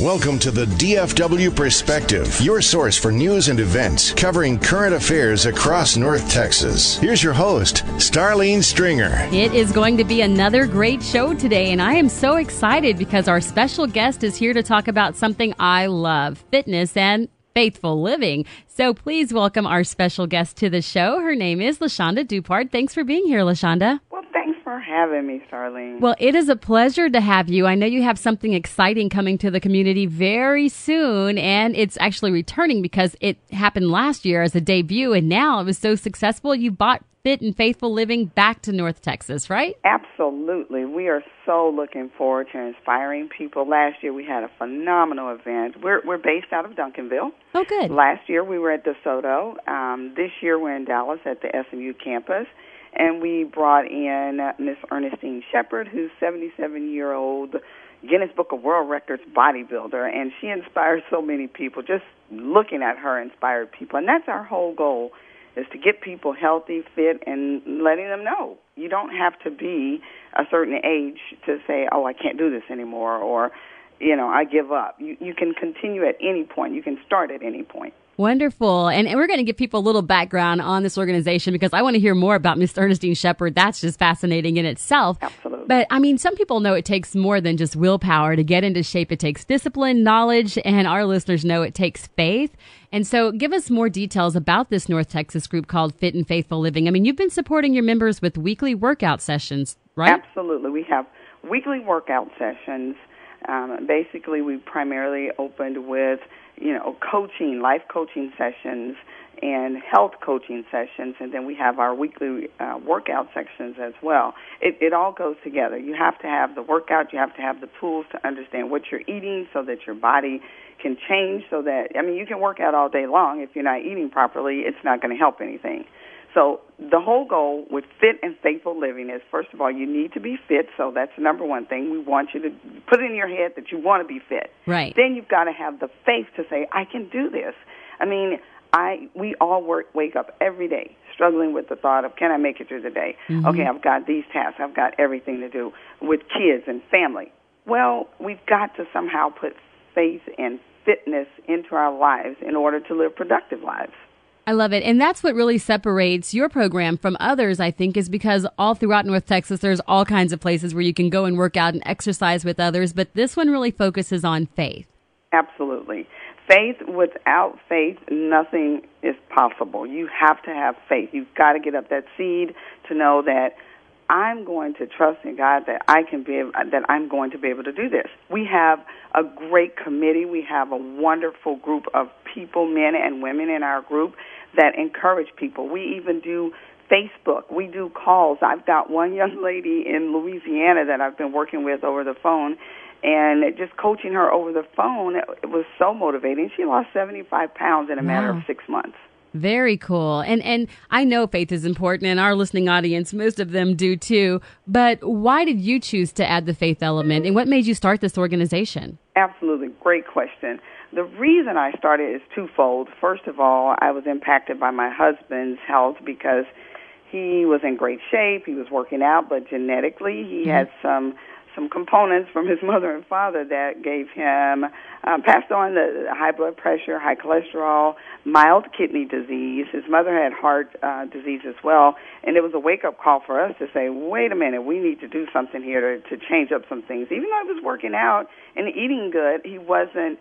Welcome to the DFW Perspective, your source for news and events covering current affairs across North Texas. Here's your host, Starlene Stringer. It is going to be another great show today, and I am so excited because our special guest is here to talk about something I love, fitness and faithful living. So please welcome our special guest to the show. Her name is LaShonda Dupart. Thanks for being here, LaShonda. Well, thanks for having me, Starlene. Well, it is a pleasure to have you. I know you have something exciting coming to the community very soon, and it's actually returning because it happened last year as a debut, and now it was so successful you brought Fit and Faithful Living back to North Texas, right? Absolutely. We are so looking forward to inspiring people. Last year we had a phenomenal event. We're based out of Duncanville. Oh, good. Last year we were at DeSoto. This year we're in Dallas at the SMU campus. And we brought in Miss Ernestine Shepard, who's 77-year-old Guinness Book of World Records bodybuilder, and she inspires so many people. Just looking at her inspired people, and that's our whole goal, is to get people healthy, fit, and letting them know you don't have to be a certain age to say, oh, I can't do this anymore, or, you know, I give up. You can continue at any point. You can start at any point. Wonderful. And we're going to give people a little background on this organization because I want to hear more about Miss Ernestine Shepard. That's just fascinating in itself. Absolutely. But, I mean, some people know it takes more than just willpower to get into shape. It takes discipline, knowledge, and our listeners know it takes faith. And so give us more details about this North Texas group called Fit and Faithful Living. I mean, you've been supporting your members with weekly workout sessions, right? Absolutely. We have weekly workout sessions. Basically, we primarily opened with coaching, life coaching sessions and health coaching sessions, and then we have our weekly workout sections as well. It all goes together. You have to have the workout, you have to have the tools to understand what you're eating so that your body can change so that, you can work out all day long. If you're not eating properly, it's not going to help anything. So the whole goal with Fit and Faithful Living is, first of all, you need to be fit, so that's the number one thing. We want you to put in your head that you want to be fit. Right. Then you've got to have the faith to say, I can do this. We all wake up every day struggling with the thought of, can I make it through the day? Mm-hmm. Okay, I've got these tasks. I've got everything to do with kids and family. Well, we've got to somehow put faith and fitness into our lives in order to live productive lives. I love it. And that's what really separates your program from others, I think, is because all throughout North Texas, there's all kinds of places where you can go and work out and exercise with others. But this one really focuses on faith. Absolutely. Faith, without faith, nothing is possible. You have to have faith. You've got to get up that seed to know that I'm going to trust in God that I'm going to be able to do this. We have a great committee. We have a wonderful group of people, men and women in our group that encourage people. We even do Facebook. We do calls. I've got one young lady in Louisiana that I've been working with over the phone, and just coaching her over the phone, it was so motivating. She lost 75 pounds in a matter of 6 months. Very cool. And I know faith is important, and our listening audience, most of them do too. But why did you choose to add the faith element, and what made you start this organization? Absolutely. Great question. The reason I started is twofold. First of all, I was impacted by my husband's health because he was in great shape. He was working out, but genetically he had some components from his mother and father that gave him, passed on the high blood pressure, high cholesterol, mild kidney disease. His mother had heart disease as well, and it was a wake-up call for us to say, wait a minute, we need to do something here to change up some things. Even though he was working out and eating good, he wasn't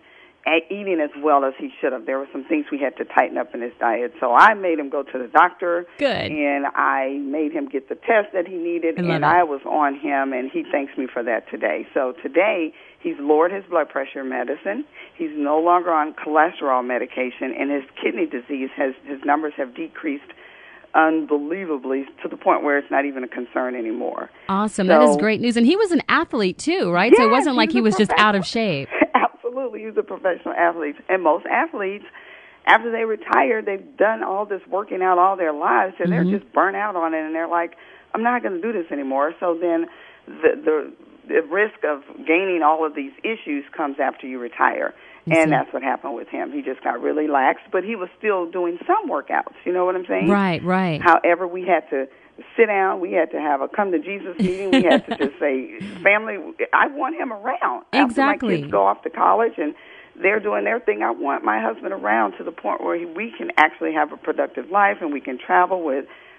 eating as well as he should have. There were some things we had to tighten up in his diet. So I made him go to the doctor. Good. And I made him get the test that he needed, and I was on him, and he thanks me for that today. So today, he's lowered his blood pressure medicine. He's no longer on cholesterol medication, and his kidney disease, his numbers have decreased unbelievably to the point where it's not even a concern anymore. Awesome. That is great news. And he was an athlete too, right? Yes, so it wasn't like he was just out of shape. Absolutely. He's a professional athlete. And most athletes, after they retire, they've done all this working out all their lives, and they're just burnt out on it, and they're like, I'm not going to do this anymore. So then the risk of gaining all of these issues comes after you retire. And that's what happened with him. He just got really lax, but he was still doing some workouts. You know what I'm saying? Right, right. However, we had to sit down. We had to have a come to Jesus meeting. We had to just say, family, I want him around. Exactly. After my kids go off to college and they're doing their thing, I want my husband around to the point where we can actually have a productive life and we can travel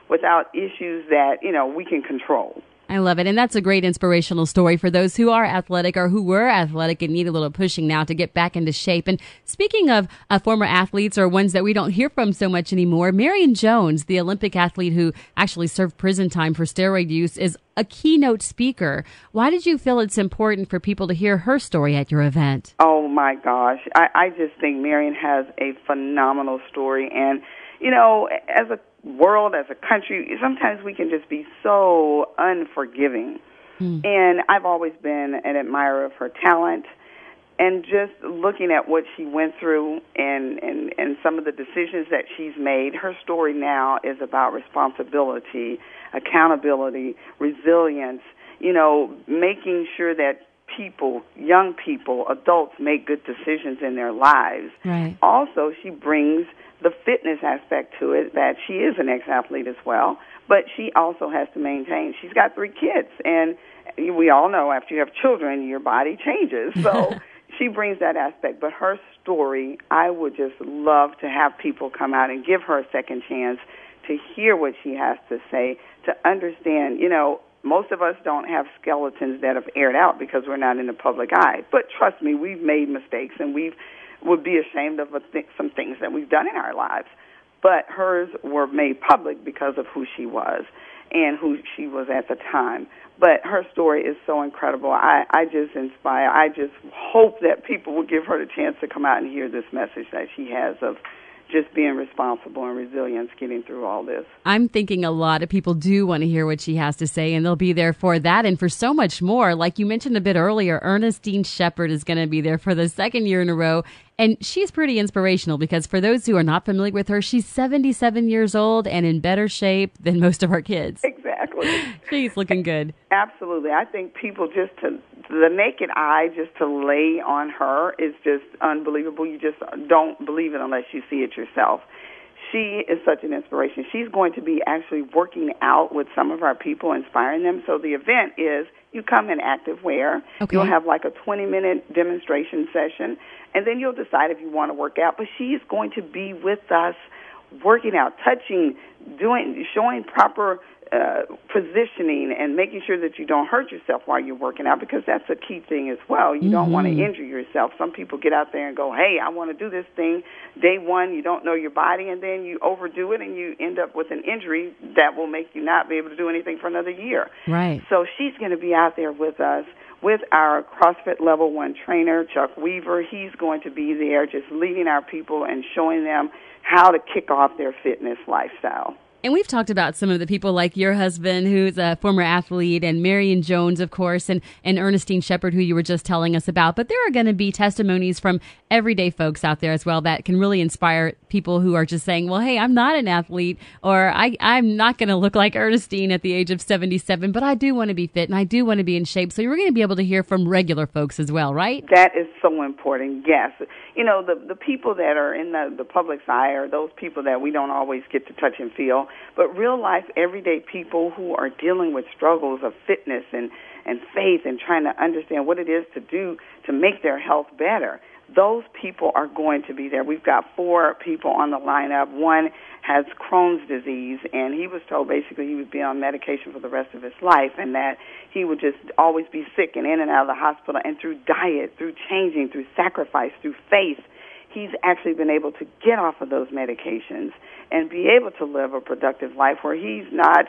without issues that, we can control. I love it. And that's a great inspirational story for those who are athletic or who were athletic and need a little pushing now to get back into shape. And speaking of former athletes or ones that we don't hear from so much anymore, Marion Jones, the Olympic athlete who actually served prison time for steroid use, is a keynote speaker. Why did you feel it's important for people to hear her story at your event? Oh, my gosh. I just think Marion has a phenomenal story. And, as a world, as a country, sometimes we can just be so unforgiving. And I've always been an admirer of her talent, and just looking at what she went through and some of the decisions that she's made. Her story now is about responsibility, accountability, resilience, making sure that people, young people, adults make good decisions in their lives. Right. Also, she brings the fitness aspect to it, that she is an ex-athlete as well, but she also has to maintain. She's got 3 kids, and we all know after you have children, your body changes. So she brings that aspect. But her story, I would just love to have people come out and give her a second chance to hear what she has to say, to understand, most of us don't have skeletons that have aired out because we're not in the public eye. But trust me, we've made mistakes, and would be ashamed of some things that we've done in our lives. But hers were made public because of who she was and who she was at the time. But her story is so incredible. I just inspire. I just hope that people will give her the chance to come out and hear this message that she has of just being responsible and resilience getting through all this. I'm thinking a lot of people do want to hear what she has to say, and they'll be there for that and for so much more. Like you mentioned a bit earlier, Ernestine Shepard is going to be there for the second year in a row, and she's pretty inspirational because for those who are not familiar with her, she's 77 years old and in better shape than most of our kids. Exactly. She's looking good. Absolutely. I think people just to the naked eye, just to lay on her is just unbelievable. You just don't believe it unless you see it yourself. She is such an inspiration. She's going to be actually working out with some of our people, inspiring them. So the event is you come in active wear. Okay. You'll have like a 20-minute demonstration session, and then you'll decide if you want to work out. But she is going to be with us working out, touching, showing proper positioning and making sure that you don't hurt yourself while you're working out, because that's a key thing as well. You don't want to injure yourself. Some people get out there and go, hey, I want to do this thing. Day one, you don't know your body, and then you overdo it, and you end up with an injury that will make you not be able to do anything for another year. Right. So she's going to be out there with us, with our CrossFit Level 1 trainer, Chuck Weaver. He's going to be there just leading our people and showing them how to kick off their fitness lifestyle. And we've talked about some of the people like your husband, who's a former athlete, and Marion Jones, of course, and Ernestine Shepard, who you were just telling us about. But there are going to be testimonies from everyday folks out there as well that can really inspire people who are just saying, well, hey, I'm not an athlete, or I'm not going to look like Ernestine at the age of 77, but I do want to be fit and I do want to be in shape. So you're going to be able to hear from regular folks as well, right? That is so important, yes. You know, the people that are in the public's eye are those people that we don't always get to touch and feel, but real-life, everyday people who are dealing with struggles of fitness and faith and trying to understand what it is to do to make their health better. Those people are going to be there. We've got 4 people on the lineup. One has Crohn's disease, and he was told basically he would be on medication for the rest of his life, and that he would just always be sick and in and out of the hospital. And through diet, through changing, through sacrifice, through faith, he's actually been able to get off of those medications and be able to live a productive life where he's not,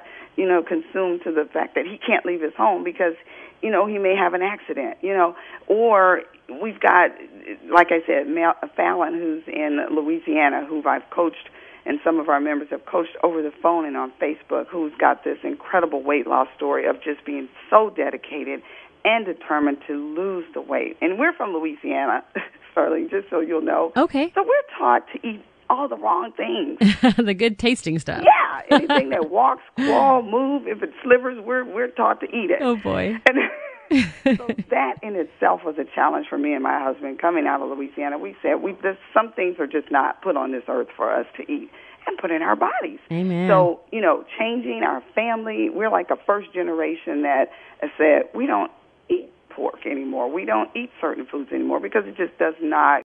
consumed to the fact that he can't leave his home because, he may have an accident, or we've got, like I said, Fallon, who's in Louisiana, who I've coached, and some of our members have coached over the phone and on Facebook, who's got this incredible weight loss story of just being so dedicated and determined to lose the weight. And we're from Louisiana, Starling, just so you'll know. Okay. So we're taught to eat all the wrong things. The good tasting stuff. Yeah, anything that walks, crawl, move, if it slivers, we're taught to eat it. Oh, boy. And so that in itself was a challenge for me and my husband coming out of Louisiana. We said, some things are just not put on this earth for us to eat. can put in our bodies. Amen. So, changing our family, we're like a first generation that has said we don't eat pork anymore. We don't eat certain foods anymore because it just does not